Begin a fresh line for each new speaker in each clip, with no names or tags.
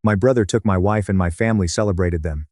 My brother took my wife and my family celebrated them.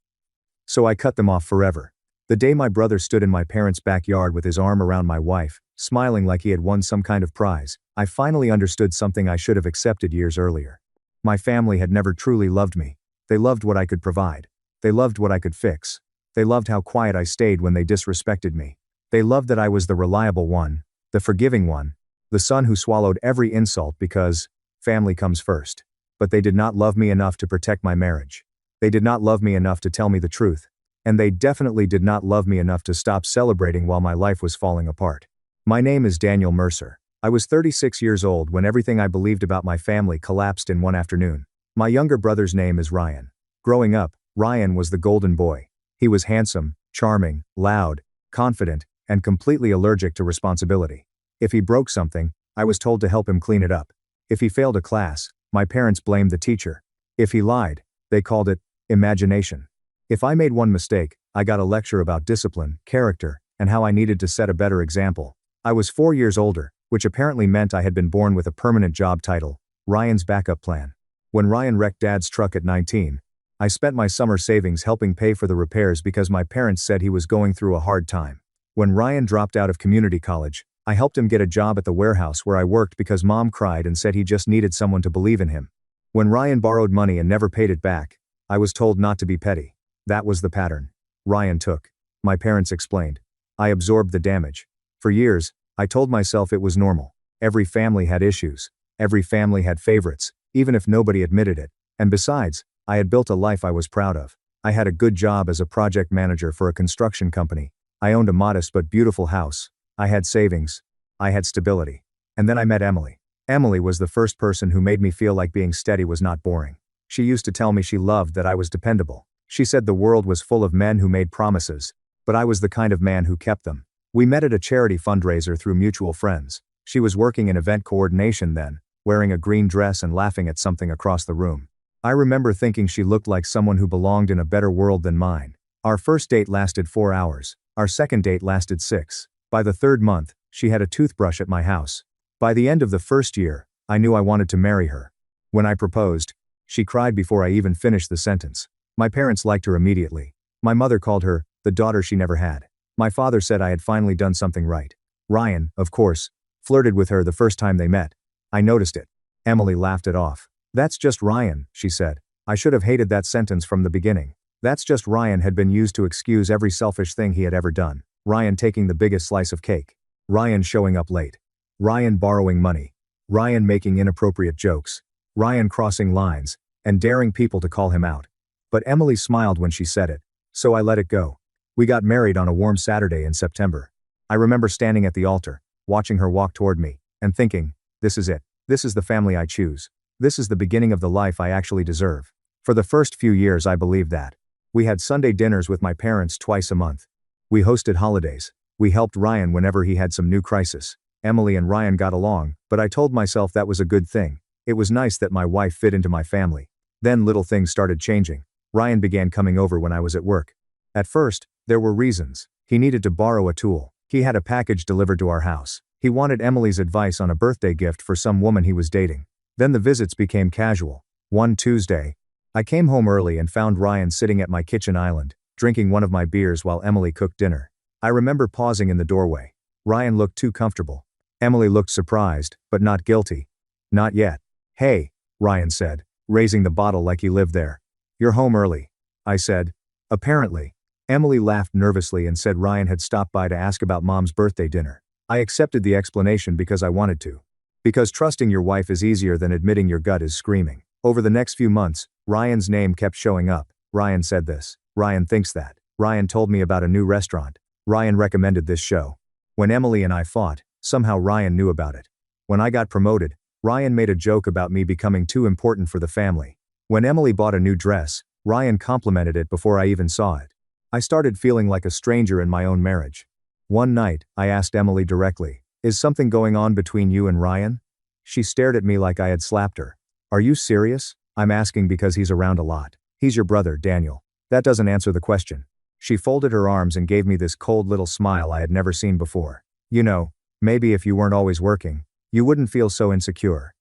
So I cut them off forever. The day my brother stood in my parents' backyard with his arm around my wife, smiling like he had won some kind of prize, I finally understood something I should have accepted years earlier. My family had never truly loved me. They loved what I could provide. They loved what I could fix. They loved how quiet I stayed when they disrespected me. They loved that I was the reliable one, the forgiving one, the son who swallowed every insult because family comes first. But they did not love me enough to protect my marriage. They did not love me enough to tell me the truth. And they definitely did not love me enough to stop celebrating while my life was falling apart. My name is Daniel Mercer. I was 36 years old when everything I believed about my family collapsed in one afternoon. My younger brother's name is Ryan. Growing up, Ryan was the golden boy. He was handsome, charming, loud, confident, and completely allergic to responsibility. If he broke something, I was told to help him clean it up. If he failed a class, my parents blamed the teacher. If he lied, they called it imagination. If I made one mistake, I got a lecture about discipline, character, and how I needed to set a better example. I was 4 years older, which apparently meant I had been born with a permanent job title, Ryan's backup plan. When Ryan wrecked Dad's truck at 19, I spent my summer savings helping pay for the repairs because my parents said he was going through a hard time. When Ryan dropped out of community college, I helped him get a job at the warehouse where I worked because Mom cried and said he just needed someone to believe in him. When Ryan borrowed money and never paid it back, I was told not to be petty. That was the pattern. Ryan took. My parents explained. I absorbed the damage. For years, I told myself it was normal. Every family had issues. Every family had favorites, even if nobody admitted it. And besides, I had built a life I was proud of. I had a good job as a project manager for a construction company. I owned a modest but beautiful house. I had savings. I had stability. And then I met Emily. Emily was the first person who made me feel like being steady was not boring. She used to tell me she loved that I was dependable. She said the world was full of men who made promises, but I was the kind of man who kept them. We met at a charity fundraiser through mutual friends. She was working in event coordination then, wearing a green dress and laughing at something across the room. I remember thinking she looked like someone who belonged in a better world than mine. Our first date lasted 4 hours. Our second date lasted 6. By the third month, she had a toothbrush at my house. By the end of the first year, I knew I wanted to marry her. When I proposed, she cried before I even finished the sentence. My parents liked her immediately. My mother called her the daughter she never had. My father said I had finally done something right. Ryan, of course, flirted with her the first time they met. I noticed it. Emily laughed it off. That's just Ryan, she said. I should have hated that sentence from the beginning. That's just Ryan had been used to excuse every selfish thing he had ever done. Ryan taking the biggest slice of cake. Ryan showing up late. Ryan borrowing money. Ryan making inappropriate jokes. Ryan crossing lines, and daring people to call him out. But Emily smiled when she said it, so I let it go. We got married on a warm Saturday in September. I remember standing at the altar, watching her walk toward me, and thinking, this is it. This is the family I choose. This is the beginning of the life I actually deserve. For the first few years I believed that. We had Sunday dinners with my parents twice a month. We hosted holidays. We helped Ryan whenever he had some new crisis. Emily and Ryan got along, but I told myself that was a good thing. It was nice that my wife fit into my family. Then little things started changing. Ryan began coming over when I was at work. At first, there were reasons. He needed to borrow a tool. He had a package delivered to our house. He wanted Emily's advice on a birthday gift for some woman he was dating. Then the visits became casual. One Tuesday, I came home early and found Ryan sitting at my kitchen island, drinking one of my beers while Emily cooked dinner. I remember pausing in the doorway. Ryan looked too comfortable. Emily looked surprised, but not guilty. Not yet. Hey, Ryan said, raising the bottle like he lived there. You're home early, I said. Apparently. Emily laughed nervously and said Ryan had stopped by to ask about Mom's birthday dinner. I accepted the explanation because I wanted to. Because trusting your wife is easier than admitting your gut is screaming. Over the next few months, Ryan's name kept showing up. Ryan said this. Ryan thinks that. Ryan told me about a new restaurant. Ryan recommended this show. When Emily and I fought, somehow Ryan knew about it. When I got promoted, Ryan made a joke about me becoming too important for the family. When Emily bought a new dress, Ryan complimented it before I even saw it. I started feeling like a stranger in my own marriage. One night, I asked Emily directly, "Is something going on between you and Ryan?" She stared at me like I had slapped her. "Are you serious?" "I'm asking because he's around a lot. He's your brother, Daniel." "That doesn't answer the question." She folded her arms and gave me this cold little smile I had never seen before. "You know, maybe if you weren't always working, you wouldn't feel so insecure."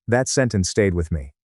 That sentence stayed with me.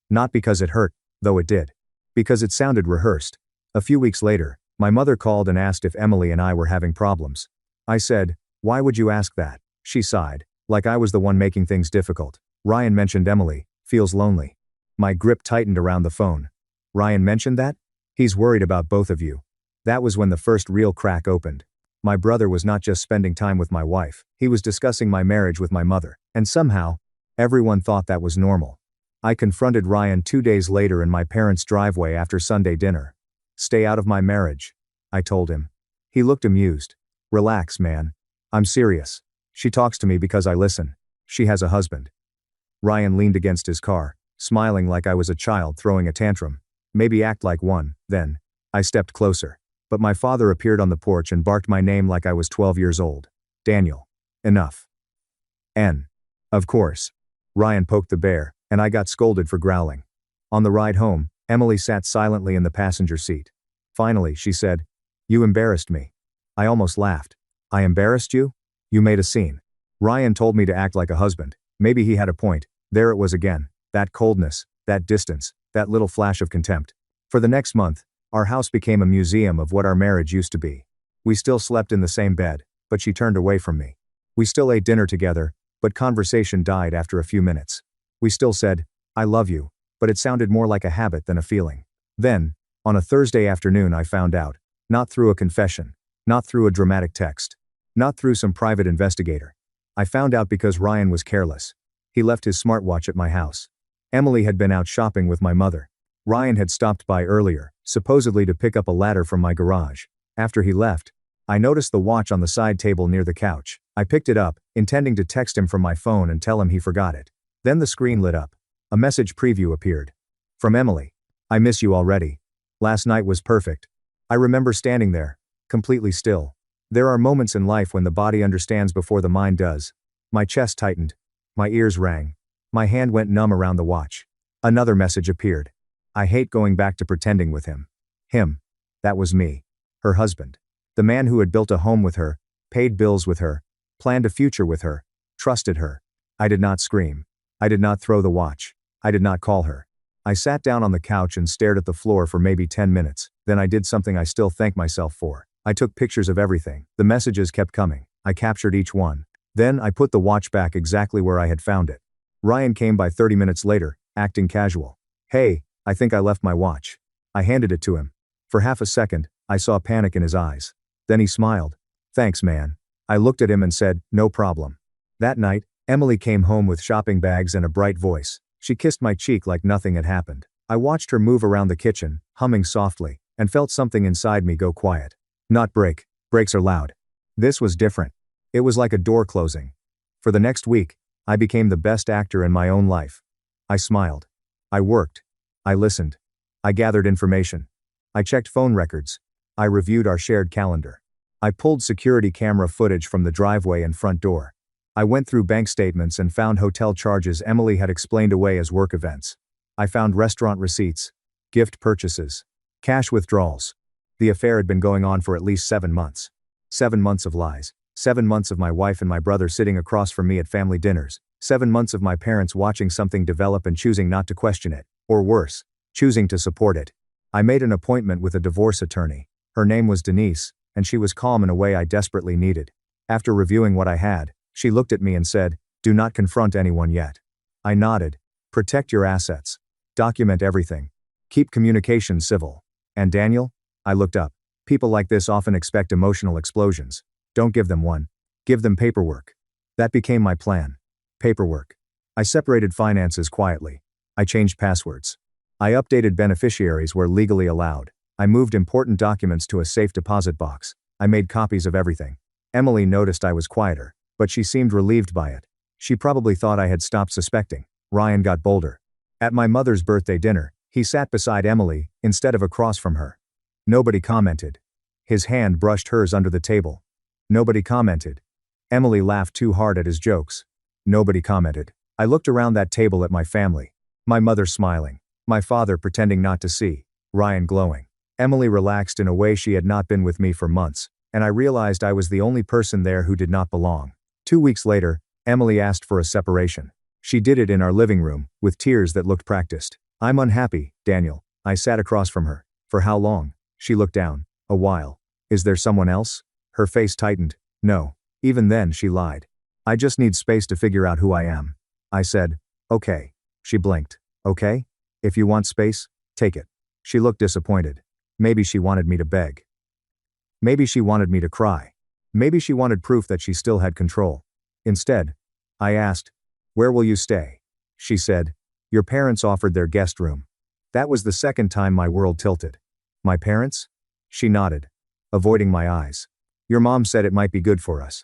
Not because it hurt, though it did. Because it sounded rehearsed. A few weeks later, my mother called and asked if Emily and I were having problems. I said, "Why would you ask that?" She sighed, like I was the one making things difficult. Ryan mentioned Emily, feels lonely. My grip tightened around the phone. Ryan mentioned that? He's worried about both of you. That was when the first real crack opened. My brother was not just spending time with my wife, he was discussing my marriage with my mother, and somehow, everyone thought that was normal. I confronted Ryan 2 days later in my parents' driveway after Sunday dinner. "Stay out of my marriage," I told him. He looked amused. "Relax, man. I'm serious. She talks to me because I listen. She has a husband." Ryan leaned against his car, smiling like I was a child throwing a tantrum. "Maybe act like one, then." I stepped closer. But my father appeared on the porch and barked my name like I was 12 years old. "Daniel. Enough." "N. Of course." Ryan poked the bear, and I got scolded for growling. On the ride home, Emily sat silently in the passenger seat. Finally, she said, "You embarrassed me." I almost laughed. "I embarrassed you? You made a scene." Ryan told me to act like a husband. Maybe he had a point. There it was again. That coldness, that distance, that little flash of contempt. For the next month, our house became a museum of what our marriage used to be. We still slept in the same bed, but she turned away from me. We still ate dinner together, but conversation died after a few minutes. We still said, "I love you," but it sounded more like a habit than a feeling. Then, on a Thursday afternoon I found out. Not through a confession. Not through a dramatic text. Not through some private investigator. I found out because Ryan was careless. He left his smartwatch at my house. Emily had been out shopping with my mother. Ryan had stopped by earlier, supposedly to pick up a ladder from my garage. After he left, I noticed the watch on the side table near the couch. I picked it up, intending to text him from my phone and tell him he forgot it. Then the screen lit up. A message preview appeared. From Emily. "I miss you already. Last night was perfect." I remember standing there, completely still. There are moments in life when the body understands before the mind does. My chest tightened. My ears rang. My hand went numb around the watch. Another message appeared. "I hate going back to pretending with him." Him. That was me. Her husband. The man who had built a home with her, paid bills with her, planned a future with her, trusted her. I did not scream. I did not throw the watch. I did not call her. I sat down on the couch and stared at the floor for maybe 10 minutes. Then I did something I still thank myself for. I took pictures of everything. The messages kept coming. I captured each one. Then I put the watch back exactly where I had found it. Ryan came by 30 minutes later, acting casual. "Hey, I think I left my watch." I handed it to him. For half a second, I saw panic in his eyes. Then he smiled. "Thanks, man." I looked at him and said, "No problem." That night, Emily came home with shopping bags and a bright voice. She kissed my cheek like nothing had happened. I watched her move around the kitchen, humming softly, and felt something inside me go quiet. Not break. Breaks are loud. This was different. It was like a door closing. For the next week, I became the best actor in my own life. I smiled. I worked. I listened. I gathered information. I checked phone records. I reviewed our shared calendar. I pulled security camera footage from the driveway and front door. I went through bank statements and found hotel charges Emily had explained away as work events. I found restaurant receipts, gift purchases, cash withdrawals. The affair had been going on for at least 7 months. 7 months of lies. 7 months of my wife and my brother sitting across from me at family dinners. 7 months of my parents watching something develop and choosing not to question it, or worse, choosing to support it. I made an appointment with a divorce attorney. Her name was Denise, and she was calm in a way I desperately needed. After reviewing what I had, she looked at me and said, "Do not confront anyone yet." I nodded. "Protect your assets. Document everything. Keep communication civil." "And Daniel?" I looked up. "People like this often expect emotional explosions. Don't give them one. Give them paperwork." That became my plan. Paperwork. I separated finances quietly. I changed passwords. I updated beneficiaries where legally allowed. I moved important documents to a safe deposit box. I made copies of everything. Emily noticed I was quieter, but she seemed relieved by it. She probably thought I had stopped suspecting. Ryan got bolder. At my mother's birthday dinner, he sat beside Emily, instead of across from her. Nobody commented. His hand brushed hers under the table. Nobody commented. Emily laughed too hard at his jokes. Nobody commented. I looked around that table at my family. My mother smiling. My father pretending not to see. Ryan glowing. Emily relaxed in a way she had not been with me for months, and I realized I was the only person there who did not belong. 2 weeks later, Emily asked for a separation. She did it in our living room, with tears that looked practiced. I'm unhappy, Daniel. I sat across from her. For how long? She looked down. A while. Is there someone else? Her face tightened. No. Even then, she lied. I just need space to figure out who I am. I said, okay. She blinked. Okay? If you want space, take it. She looked disappointed. Maybe she wanted me to beg. Maybe she wanted me to cry. Maybe she wanted proof that she still had control. Instead, I asked, where will you stay? She said, your parents offered their guest room. That was the second time my world tilted. My parents? She nodded, avoiding my eyes. Your mom said it might be good for us.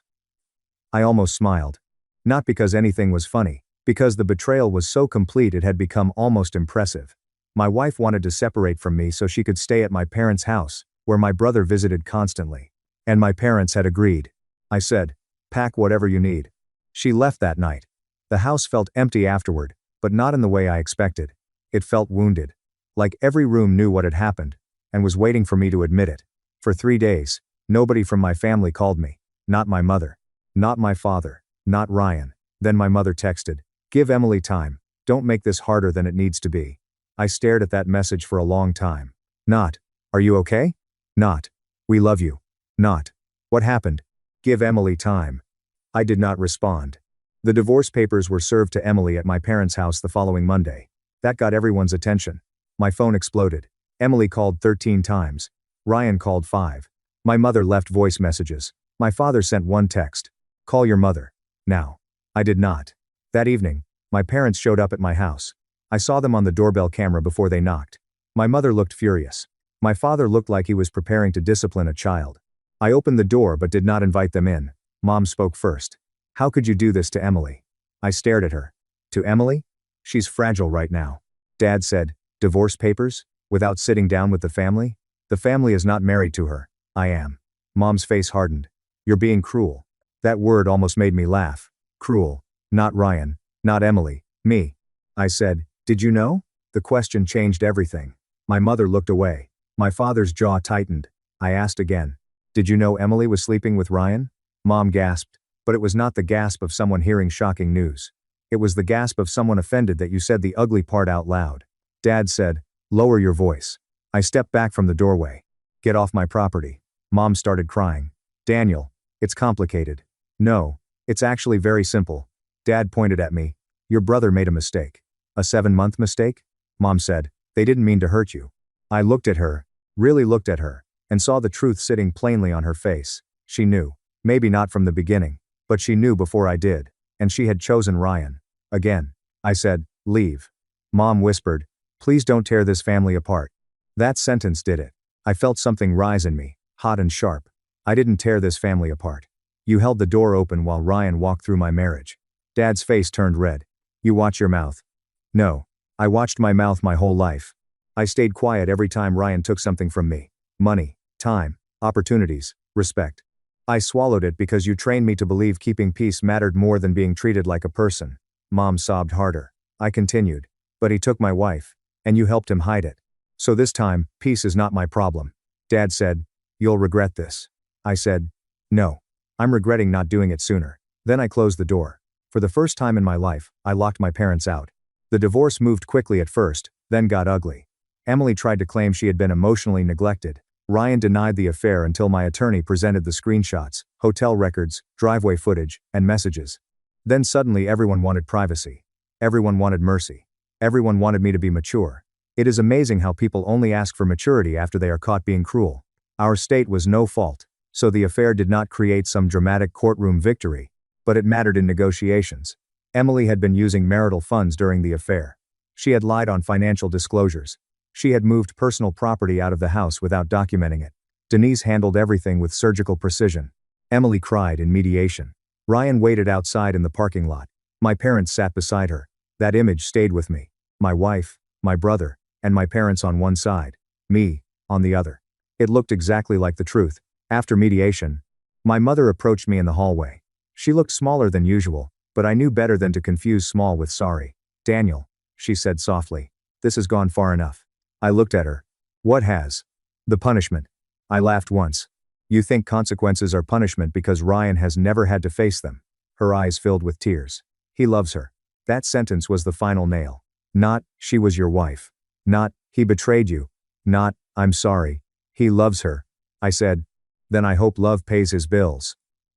I almost smiled. Not because anything was funny, because the betrayal was so complete it had become almost impressive. My wife wanted to separate from me so she could stay at my parents' house, where my brother visited constantly. And my parents had agreed. I said, pack whatever you need. She left that night. The house felt empty afterward, but not in the way I expected. It felt wounded. Like every room knew what had happened, and was waiting for me to admit it. For 3 days, nobody from my family called me. Not my mother. Not my father. Not Ryan. Then my mother texted, give Emily time. Don't make this harder than it needs to be. I stared at that message for a long time. Not, are you okay? Not, we love you. Not, what happened? Give Emily time. I did not respond. The divorce papers were served to Emily at my parents' house the following Monday. That got everyone's attention. My phone exploded. Emily called 13 times. Ryan called 5. My mother left voice messages. My father sent one text. Call your mother. Now. I did not. That evening, my parents showed up at my house. I saw them on the doorbell camera before they knocked. My mother looked furious. My father looked like he was preparing to discipline a child. I opened the door but did not invite them in. Mom spoke first. How could you do this to Emily? I stared at her. To Emily? She's fragile right now. Dad said, divorce papers? Without sitting down with the family? The family is not married to her. I am. Mom's face hardened. You're being cruel. That word almost made me laugh. Cruel. Not Ryan. Not Emily. Me. I said, did you know? The question changed everything. My mother looked away. My father's jaw tightened. I asked again. Did you know Emily was sleeping with Ryan? Mom gasped, but it was not the gasp of someone hearing shocking news. It was the gasp of someone offended that you said the ugly part out loud. Dad said, lower your voice. I stepped back from the doorway. Get off my property. Mom started crying. Daniel, it's complicated. No, it's actually very simple. Dad pointed at me. Your brother made a mistake. A 7-month mistake? Mom said, they didn't mean to hurt you. I looked at her, really looked at her, and saw the truth sitting plainly on her face. She knew. Maybe not from the beginning, but she knew before I did, and she had chosen Ryan. Again. I said, leave. Mom whispered, please don't tear this family apart. That sentence did it. I felt something rise in me, hot and sharp. I didn't tear this family apart. You held the door open while Ryan walked through my marriage. Dad's face turned red. You watch your mouth. No. I watched my mouth my whole life. I stayed quiet every time Ryan took something from me. Money, time, opportunities, respect. I swallowed it because you trained me to believe keeping peace mattered more than being treated like a person. Mom sobbed harder. I continued. But he took my wife. And you helped him hide it. So this time, peace is not my problem. Dad said, you'll regret this. I said, no. I'm regretting not doing it sooner. Then I closed the door. For the first time in my life, I locked my parents out. The divorce moved quickly at first, then got ugly. Emily tried to claim she had been emotionally neglected. Ryan denied the affair until my attorney presented the screenshots, hotel records, driveway footage, and messages. Then suddenly everyone wanted privacy. Everyone wanted mercy. Everyone wanted me to be mature. It is amazing how people only ask for maturity after they are caught being cruel. Our state was no fault, so the affair did not create some dramatic courtroom victory, but it mattered in negotiations. Emily had been using marital funds during the affair. She had lied on financial disclosures. She had moved personal property out of the house without documenting it. Denise handled everything with surgical precision. Emily cried in mediation. Ryan waited outside in the parking lot. My parents sat beside her. That image stayed with me. My wife, my brother, and my parents on one side. Me, on the other. It looked exactly like the truth. After mediation, my mother approached me in the hallway. She looked smaller than usual, but I knew better than to confuse small with sorry. Daniel, she said softly, this has gone far enough. I looked at her. What has? The punishment. I laughed once. You think consequences are punishment because Ryan has never had to face them. Her eyes filled with tears. He loves her. That sentence was the final nail. Not, she was your wife. Not, he betrayed you. Not, I'm sorry. He loves her. I said. Then I hope love pays his bills.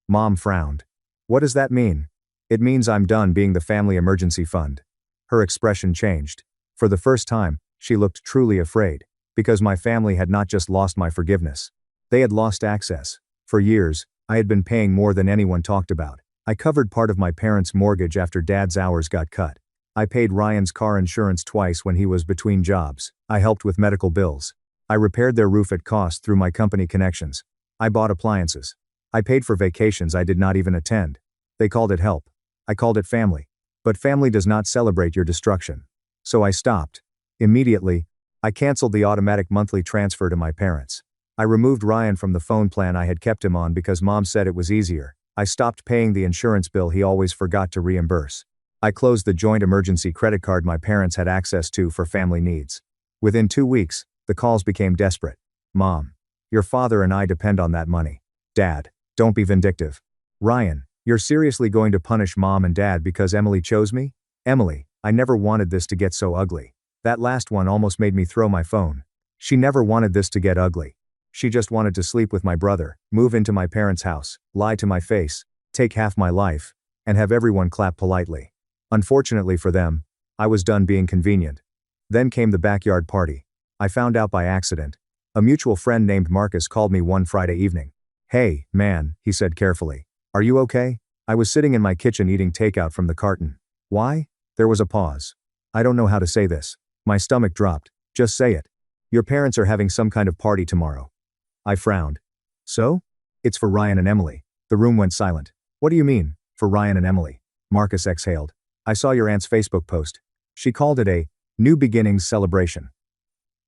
Mom frowned. What does that mean? It means I'm done being the family emergency fund. Her expression changed. For the first time, she looked truly afraid, because my family had not just lost my forgiveness. They had lost access. For years, I had been paying more than anyone talked about. I covered part of my parents' mortgage after Dad's hours got cut. I paid Ryan's car insurance twice when he was between jobs. I helped with medical bills. I repaired their roof at cost through my company connections. I bought appliances. I paid for vacations I did not even attend. They called it help. I called it family. But family does not celebrate your destruction. So I stopped. Immediately, I canceled the automatic monthly transfer to my parents. I removed Ryan from the phone plan I had kept him on because Mom said it was easier. I stopped paying the insurance bill he always forgot to reimburse. I closed the joint emergency credit card my parents had access to for family needs. Within 2 weeks, the calls became desperate. Mom, your father and I depend on that money. Dad, don't be vindictive. Ryan, you're seriously going to punish Mom and Dad because Emily chose me? Emily, I never wanted this to get so ugly. That last one almost made me throw my phone. She never wanted this to get ugly. She just wanted to sleep with my brother, move into my parents' house, lie to my face, take half my life, and have everyone clap politely. Unfortunately for them, I was done being convenient. Then came the backyard party. I found out by accident. A mutual friend named Marcus called me one Friday evening. Hey, man, he said carefully. Are you okay? I was sitting in my kitchen eating takeout from the carton. Why? There was a pause. I don't know how to say this. My stomach dropped. Just say it. Your parents are having some kind of party tomorrow. I frowned. So? It's for Ryan and Emily. The room went silent. What do you mean, for Ryan and Emily? Marcus exhaled. I saw your aunt's Facebook post. She called it a new beginnings celebration.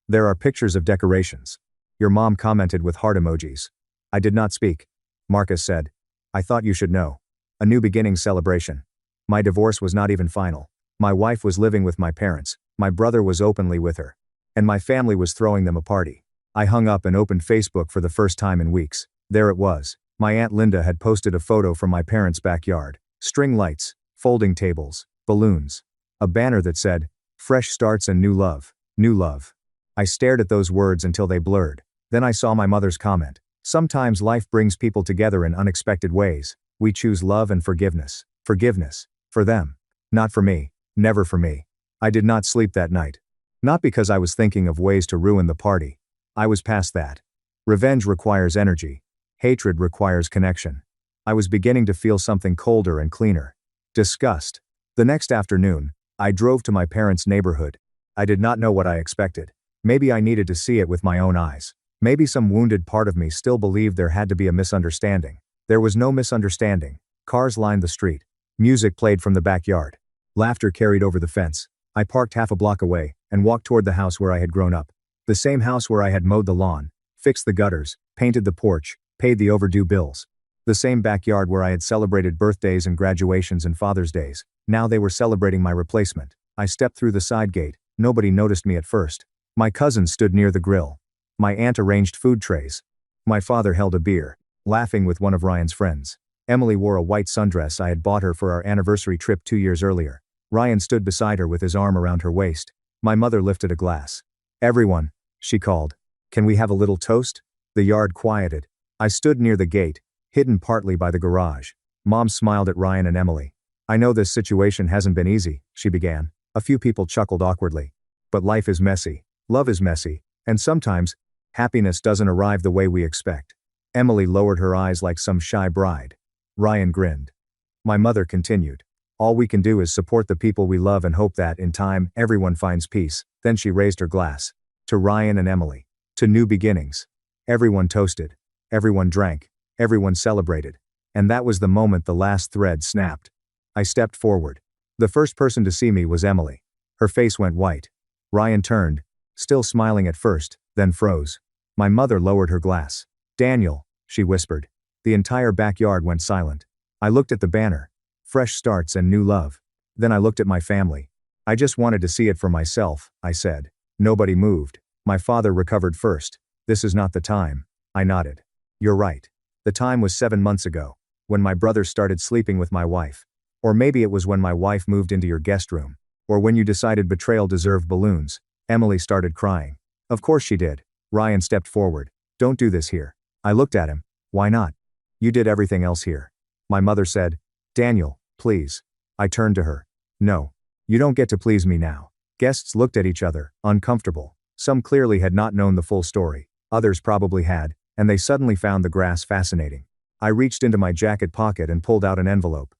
There are pictures of decorations. Your mom commented with heart emojis. I did not speak. Marcus said. I thought you should know. A new beginnings celebration. My divorce was not even final. My wife was living with my parents. My brother was openly with her. And my family was throwing them a party. I hung up and opened Facebook for the first time in weeks. There it was. My Aunt Linda had posted a photo from my parents' backyard. String lights, folding tables, balloons. A banner that said, fresh starts and new love, new love. I stared at those words until they blurred. Then I saw my mother's comment. Sometimes life brings people together in unexpected ways. We choose love and forgiveness. Forgiveness. For them. Not for me. Never for me. I did not sleep that night. Not because I was thinking of ways to ruin the party. I was past that. Revenge requires energy. Hatred requires connection. I was beginning to feel something colder and cleaner. Disgust. The next afternoon, I drove to my parents' neighborhood. I did not know what I expected. Maybe I needed to see it with my own eyes. Maybe some wounded part of me still believed there had to be a misunderstanding. There was no misunderstanding. Cars lined the street. Music played from the backyard. Laughter carried over the fence. I parked half a block away and walked toward the house where I had grown up. The same house where I had mowed the lawn, fixed the gutters, painted the porch, paid the overdue bills. The same backyard where I had celebrated birthdays and graduations and Father's Days. Now they were celebrating my replacement. I stepped through the side gate. Nobody noticed me at first. My cousin stood near the grill. My aunt arranged food trays. My father held a beer, laughing with one of Ryan's friends. Emily wore a white sundress I had bought her for our anniversary trip 2 years earlier. Ryan stood beside her with his arm around her waist. My mother lifted a glass. Everyone, she called. Can we have a little toast? The yard quieted. I stood near the gate, hidden partly by the garage. Mom smiled at Ryan and Emily. I know this situation hasn't been easy, she began. A few people chuckled awkwardly. But life is messy. Love is messy. And sometimes, happiness doesn't arrive the way we expect. Emily lowered her eyes like some shy bride. Ryan grinned. My mother continued. All we can do is support the people we love and hope that, in time, everyone finds peace. Then she raised her glass. To Ryan and Emily. To new beginnings. Everyone toasted. Everyone drank. Everyone celebrated. And that was the moment the last thread snapped. I stepped forward. The first person to see me was Emily. Her face went white. Ryan turned, still smiling at first, then froze. My mother lowered her glass. Daniel, she whispered. The entire backyard went silent. I looked at the banner. Fresh starts and new love. Then I looked at my family. I just wanted to see it for myself, I said. Nobody moved. My father recovered first. This is not the time. I nodded. You're right. The time was 7 months ago, when my brother started sleeping with my wife. Or maybe it was when my wife moved into your guest room. Or when you decided betrayal deserved balloons. Emily started crying. Of course she did. Ryan stepped forward. Don't do this here. I looked at him. Why not? You did everything else here. My mother said, Daniel, please. I turned to her. No. You don't get to please me now. Guests looked at each other, uncomfortable. Some clearly had not known the full story. Others probably had, and they suddenly found the grass fascinating. I reached into my jacket pocket and pulled out an envelope.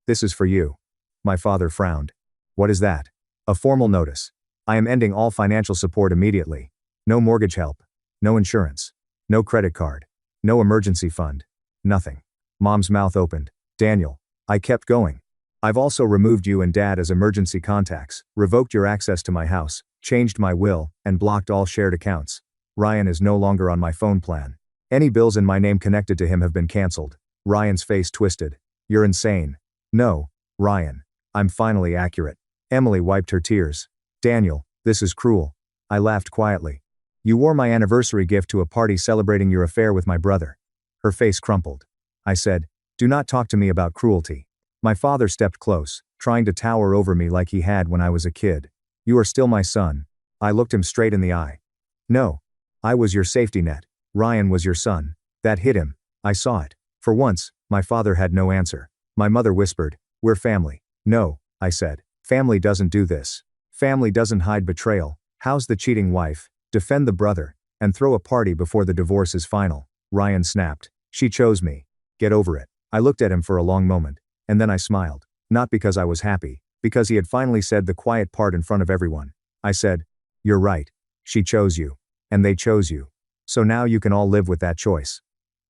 This is for you. My father frowned. What is that? A formal notice. I am ending all financial support immediately. No mortgage help. No insurance. No credit card. No emergency fund. Nothing. Mom's mouth opened. Daniel. I kept going. I've also removed you and Dad as emergency contacts, revoked your access to my house, changed my will, and blocked all shared accounts. Ryan is no longer on my phone plan. Any bills in my name connected to him have been cancelled. Ryan's face twisted. You're insane. No, Ryan. I'm finally accurate. Emily wiped her tears. Daniel, this is cruel. I laughed quietly. You wore my anniversary gift to a party celebrating your affair with my brother. Her face crumpled. I said, do not talk to me about cruelty. My father stepped close, trying to tower over me like he had when I was a kid. You are still my son. I looked him straight in the eye. No. I was your safety net. Ryan was your son. That hit him. I saw it. For once, my father had no answer. My mother whispered, we're family. No, I said. Family doesn't do this. Family doesn't hide betrayal, house the cheating wife, defend the brother, and throw a party before the divorce is final. Ryan snapped. She chose me. Get over it. I looked at him for a long moment. And then I smiled. Not because I was happy, because he had finally said the quiet part in front of everyone. I said, you're right. She chose you. And they chose you. So now you can all live with that choice.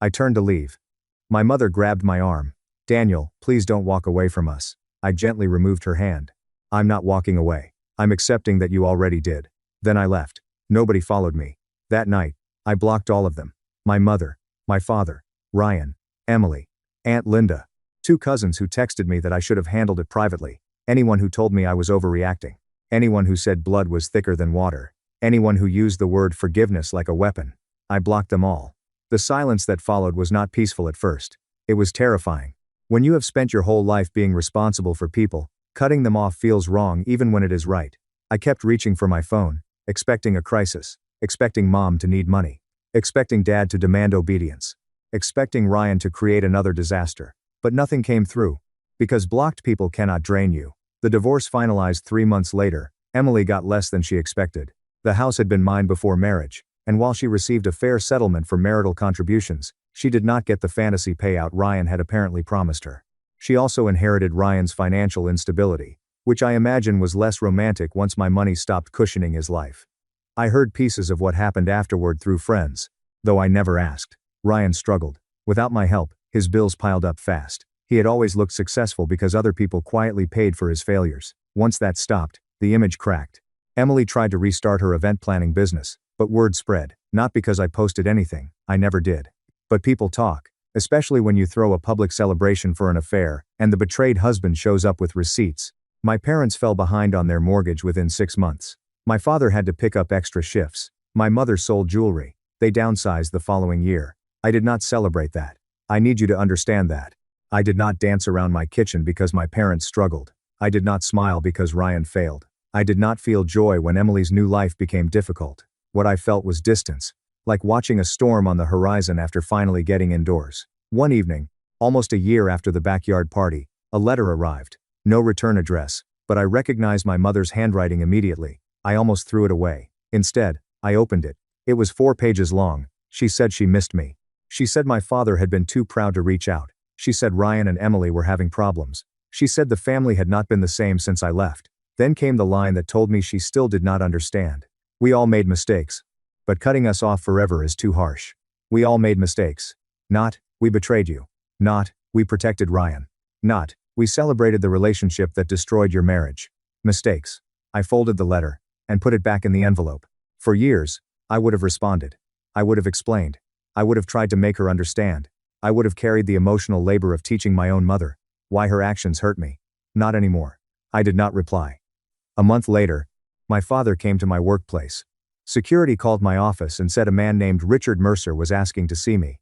I turned to leave. My mother grabbed my arm. Daniel, please don't walk away from us. I gently removed her hand. I'm not walking away. I'm accepting that you already did. Then I left. Nobody followed me. That night, I blocked all of them. My mother, my father, Ryan, Emily, Aunt Linda. 2 cousins who texted me that I should have handled it privately. Anyone who told me I was overreacting. Anyone who said blood was thicker than water. Anyone who used the word forgiveness like a weapon. I blocked them all. The silence that followed was not peaceful at first. It was terrifying. When you have spent your whole life being responsible for people, cutting them off feels wrong even when it is right. I kept reaching for my phone, expecting a crisis, expecting Mom to need money, expecting Dad to demand obedience, expecting Ryan to create another disaster. But nothing came through. Because blocked people cannot drain you. The divorce finalized 3 months later. Emily got less than she expected. The house had been mine before marriage, and while she received a fair settlement for marital contributions, she did not get the fantasy payout Ryan had apparently promised her. She also inherited Ryan's financial instability, which I imagine was less romantic once my money stopped cushioning his life. I heard pieces of what happened afterward through friends, though I never asked. Ryan struggled. Without my help, his bills piled up fast. He had always looked successful because other people quietly paid for his failures. Once that stopped, the image cracked. Emily tried to restart her event planning business, but word spread. Not because I posted anything, I never did. But people talk, especially when you throw a public celebration for an affair, and the betrayed husband shows up with receipts. My parents fell behind on their mortgage within 6 months. My father had to pick up extra shifts. My mother sold jewelry. They downsized the following year. I did not celebrate that. I need you to understand that. I did not dance around my kitchen because my parents struggled. I did not smile because Ryan failed. I did not feel joy when Emily's new life became difficult. What I felt was distance, like watching a storm on the horizon after finally getting indoors. One evening, almost a year after the backyard party, a letter arrived. No return address, but I recognized my mother's handwriting immediately. I almost threw it away. Instead, I opened it. It was 4 pages long. She said she missed me. She said my father had been too proud to reach out. She said Ryan and Emily were having problems. She said the family had not been the same since I left. Then came the line that told me she still did not understand. We all made mistakes. But cutting us off forever is too harsh. We all made mistakes. Not, we betrayed you. Not, we protected Ryan. Not, we celebrated the relationship that destroyed your marriage. Mistakes. I folded the letter and put it back in the envelope. For years, I would have responded. I would have explained. I would have tried to make her understand. I would have carried the emotional labor of teaching my own mother why her actions hurt me. Not anymore. I did not reply. A month later, my father came to my workplace. Security called my office and said a man named Richard Mercer was asking to see me.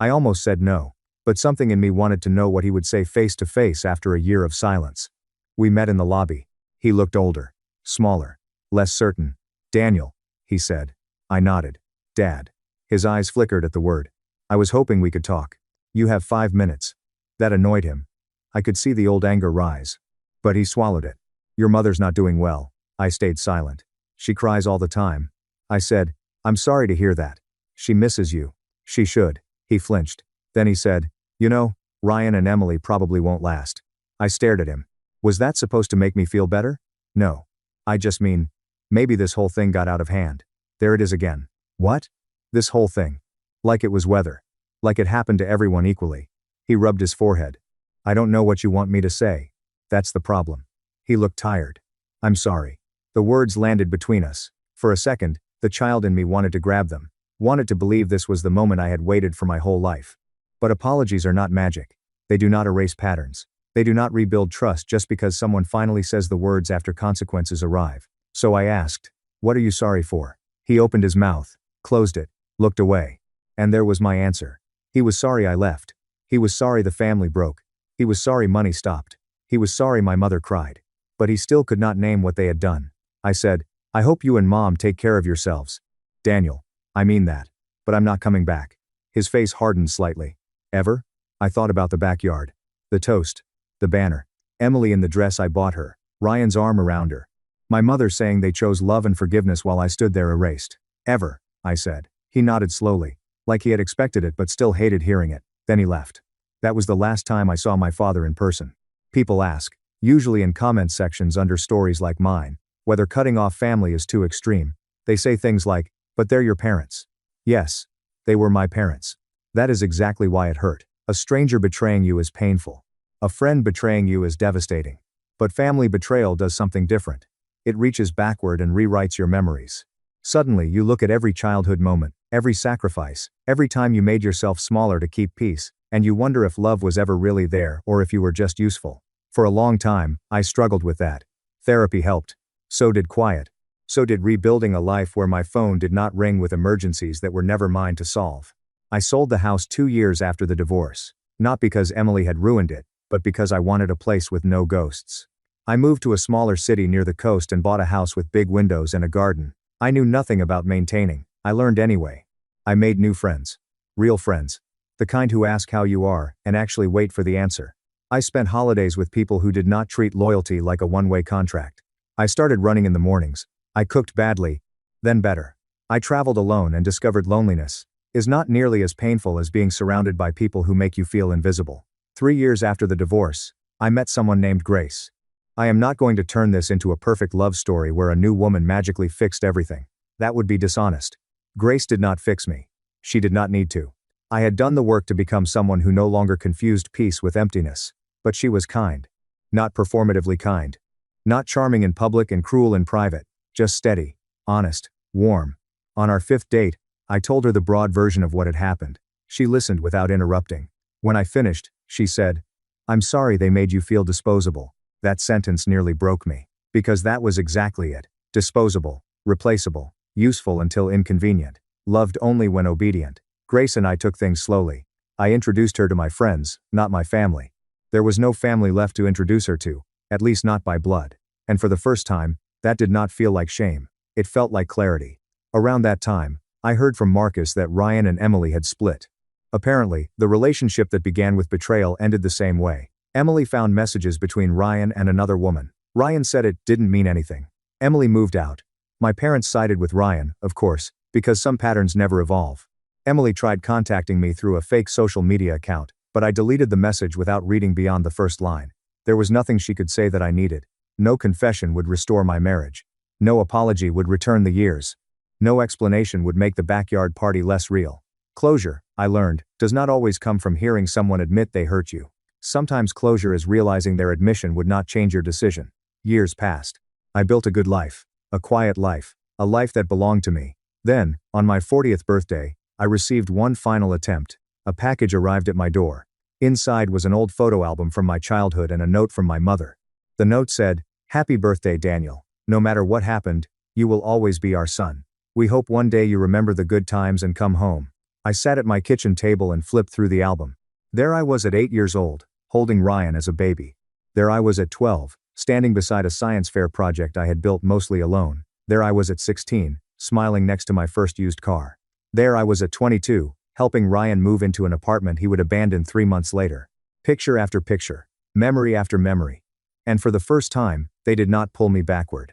I almost said no, but something in me wanted to know what he would say face to face after a year of silence. We met in the lobby. He looked older. Smaller. Less certain. Daniel, he said. I nodded. Dad. His eyes flickered at the word. I was hoping we could talk. You have 5 minutes. That annoyed him. I could see the old anger rise. But he swallowed it. Your mother's not doing well. I stayed silent. She cries all the time. I said, I'm sorry to hear that. She misses you. She should. He flinched. Then he said, you know, Ryan and Emily probably won't last. I stared at him. Was that supposed to make me feel better? No. I just mean, maybe this whole thing got out of hand. There it is again. What? This whole thing. Like it was weather. Like it happened to everyone equally. He rubbed his forehead. I don't know what you want me to say. That's the problem. He looked tired. I'm sorry. The words landed between us. For a second, the child in me wanted to grab them. Wanted to believe this was the moment I had waited for my whole life. But apologies are not magic. They do not erase patterns. They do not rebuild trust just because someone finally says the words after consequences arrive. So I asked, what are you sorry for? He opened his mouth, closed it, looked away. And there was my answer. He was sorry I left. He was sorry the family broke. He was sorry money stopped. He was sorry my mother cried. But he still could not name what they had done. I said, I hope you and Mom take care of yourselves. Daniel, I mean that. But I'm not coming back. His face hardened slightly. Ever? I thought about the backyard. The toast. The banner. Emily in the dress I bought her. Ryan's arm around her. My mother saying they chose love and forgiveness while I stood there erased. Ever, I said. He nodded slowly, like he had expected it but still hated hearing it. Then he left. That was the last time I saw my father in person. People ask, usually in comment sections under stories like mine, whether cutting off family is too extreme. They say things like, but they're your parents. Yes. They were my parents. That is exactly why it hurt. A stranger betraying you is painful. A friend betraying you is devastating. But family betrayal does something different. It reaches backward and rewrites your memories. Suddenly you look at every childhood moment, every sacrifice, every time you made yourself smaller to keep peace, and you wonder if love was ever really there or if you were just useful. For a long time, I struggled with that. Therapy helped. So did quiet. So did rebuilding a life where my phone did not ring with emergencies that were never mine to solve. I sold the house 2 years after the divorce. Not because Emily had ruined it, but because I wanted a place with no ghosts. I moved to a smaller city near the coast and bought a house with big windows and a garden. I knew nothing about maintaining. I learned anyway. I made new friends. Real friends. The kind who ask how you are and actually wait for the answer. I spent holidays with people who did not treat loyalty like a one-way contract. I started running in the mornings. I cooked badly, then better. I traveled alone and discovered loneliness is not nearly as painful as being surrounded by people who make you feel invisible. 3 years after the divorce, I met someone named Grace. I am not going to turn this into a perfect love story where a new woman magically fixed everything. That would be dishonest. Grace did not fix me. She did not need to. I had done the work to become someone who no longer confused peace with emptiness. But she was kind. Not performatively kind. Not charming in public and cruel in private. Just steady, honest, warm. On our 5th date, I told her the broad version of what had happened. She listened without interrupting. When I finished, she said, I'm sorry they made you feel disposable. That sentence nearly broke me. Because that was exactly it. Disposable, replaceable, useful until inconvenient, loved only when obedient. Grace and I took things slowly. I introduced her to my friends, not my family. There was no family left to introduce her to, at least not by blood. And for the first time, that did not feel like shame. It felt like clarity. Around that time, I heard from Marcus that Ryan and Emily had split. Apparently, the relationship that began with betrayal ended the same way. Emily found messages between Ryan and another woman. Ryan said it didn't mean anything. Emily moved out. My parents sided with Ryan, of course, because some patterns never evolve. Emily tried contacting me through a fake social media account, but I deleted the message without reading beyond the first line. There was nothing she could say that I needed. No confession would restore my marriage. No apology would return the years. No explanation would make the backyard party less real. Closure, I learned, does not always come from hearing someone admit they hurt you. Sometimes closure is realizing their admission would not change your decision. Years passed. I built a good life. A quiet life. A life that belonged to me. Then, on my 40th birthday, I received one final attempt. A package arrived at my door. Inside was an old photo album from my childhood and a note from my mother. The note said, Happy birthday, Daniel. No matter what happened, you will always be our son. We hope one day you remember the good times and come home. I sat at my kitchen table and flipped through the album. There I was at 8 years old, holding Ryan as a baby. There I was at 12, standing beside a science fair project I had built mostly alone. There I was at 16, smiling next to my first used car. There I was at 22, helping Ryan move into an apartment he would abandon 3 months later. Picture after picture, memory after memory. And for the first time, they did not pull me backward.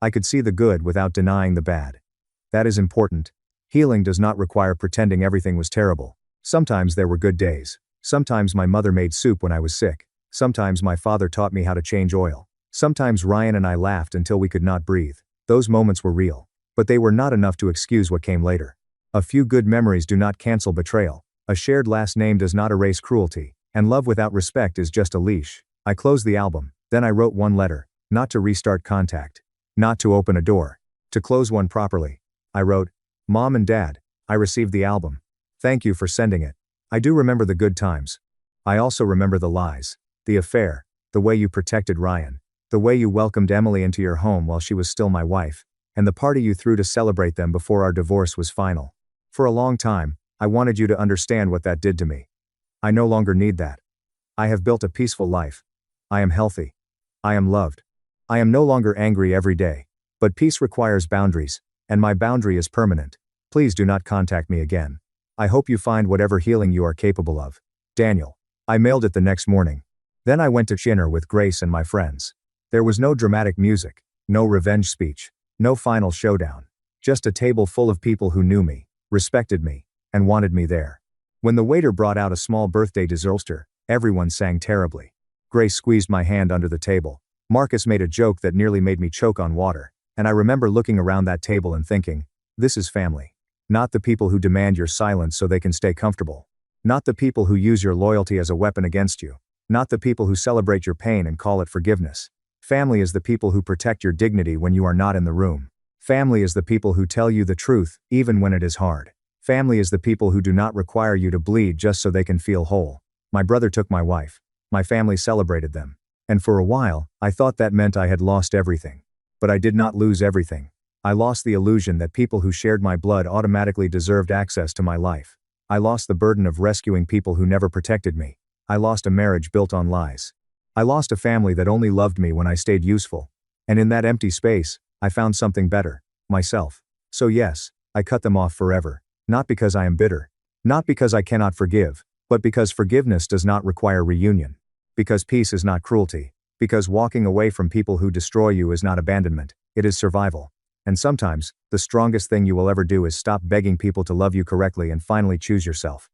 I could see the good without denying the bad. That is important. Healing does not require pretending everything was terrible. Sometimes there were good days. Sometimes my mother made soup when I was sick. Sometimes my father taught me how to change oil. Sometimes Ryan and I laughed until we could not breathe. Those moments were real. But they were not enough to excuse what came later. A few good memories do not cancel betrayal. A shared last name does not erase cruelty. And love without respect is just a leash. I closed the album. Then I wrote one letter. Not to restart contact. Not to open a door. To close one properly. I wrote, Mom and Dad, I received the album. Thank you for sending it. I do remember the good times. I also remember the lies. The affair. The way you protected Ryan. The way you welcomed Emily into your home while she was still my wife. And the party you threw to celebrate them before our divorce was final. For a long time, I wanted you to understand what that did to me. I no longer need that. I have built a peaceful life. I am healthy. I am loved. I am no longer angry every day. But peace requires boundaries, and my boundary is permanent. Please do not contact me again. I hope you find whatever healing you are capable of. Daniel. I mailed it the next morning. Then I went to dinner with Grace and my friends. There was no dramatic music, no revenge speech, no final showdown. Just a table full of people who knew me, respected me, and wanted me there. When the waiter brought out a small birthday dessert, everyone sang terribly. Grace squeezed my hand under the table. Marcus made a joke that nearly made me choke on water, and I remember looking around that table and thinking, this is family. Not the people who demand your silence so they can stay comfortable. Not the people who use your loyalty as a weapon against you. Not the people who celebrate your pain and call it forgiveness. Family is the people who protect your dignity when you are not in the room. Family is the people who tell you the truth, even when it is hard. Family is the people who do not require you to bleed just so they can feel whole. My brother took my wife. My family celebrated them. And for a while, I thought that meant I had lost everything. But I did not lose everything. I lost the illusion that people who shared my blood automatically deserved access to my life. I lost the burden of rescuing people who never protected me. I lost a marriage built on lies. I lost a family that only loved me when I stayed useful. And in that empty space, I found something better, myself. So yes, I cut them off forever. Not because I am bitter. Not because I cannot forgive, but because forgiveness does not require reunion. Because peace is not cruelty. Because walking away from people who destroy you is not abandonment, it is survival. And sometimes, the strongest thing you will ever do is stop begging people to love you correctly and finally choose yourself.